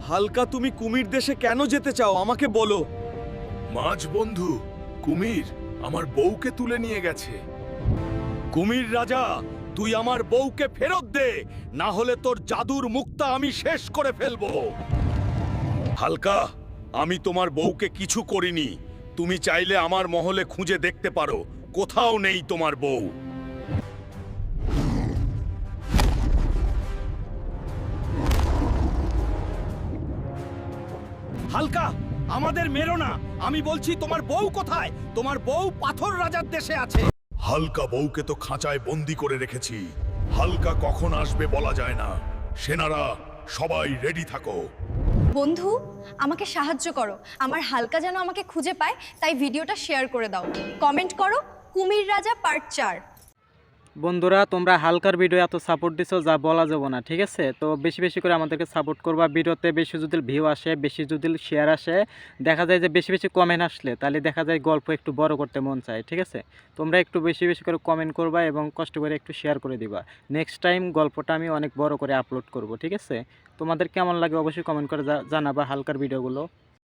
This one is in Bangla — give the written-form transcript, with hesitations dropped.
হালকা, তুমি কুমির দেশে কেন যেতে চাও আমাকে বলো। মাছ বন্ধু, কুমির আমার বউকে তুলে নিয়ে গেছে। কুমির রাজা, তুই আমার বউকে ফেরত দে, না হলে তোর জাদুর মুক্তা আমি শেষ করে ফেলবো। হালকা, আমি তোমার বউকে কিছু করিনি। তুমি চাইলে আমার মহলে খুঁজে দেখতে পারো, কোথাও নেই তোমার বউ। হালকা, আমাদের মেরো না। আমি বলছি তোমার বউ কোথায়? তোমার বউ পাথর রাজার দেশে আছে। হালকা বউকে তো খাঁচায় বন্দি করে রেখেছি। হালকা কখন আসবে বলা যায় না। সেনারা সবাই রেডি থাকো। বন্ধু, আমাকে সাহায্য করো। আমার হালকা যেন আমাকে খুঁজে পায়, তাই ভিডিওটা শেয়ার করে দাও। কমেন্ট করো কুমির রাজা পার্ট 4। বন্ধুরা, তোমরা হালকার ভিডিও এত সাপোর্ট দিছো যা বলা যাব না, ঠিক আছে? তো বেশি বেশি করে আমাদেরকে সাপোর্ট করবা। ভিডিওতে বেশি যদি ভিউ আসে, বেশি যদি শেয়ার আসে, দেখা যায় যে বেশি বেশি কমেন্ট আসলে তাহলে দেখা যায় গল্প একটু বড় করতে মন চায়, ঠিক আছে? তোমরা একটু বেশি বেশি করে কমেন্ট করবা এবং কষ্ট করে একটু শেয়ার করে দিবা। নেক্সট টাইম গল্পটা আমি অনেক বড় করে আপলোড করব, ঠিক আছে? তোমাদের কেমন লাগে অবশ্যই কমেন্ট করে জানাবা হালকার ভিডিওগুলো।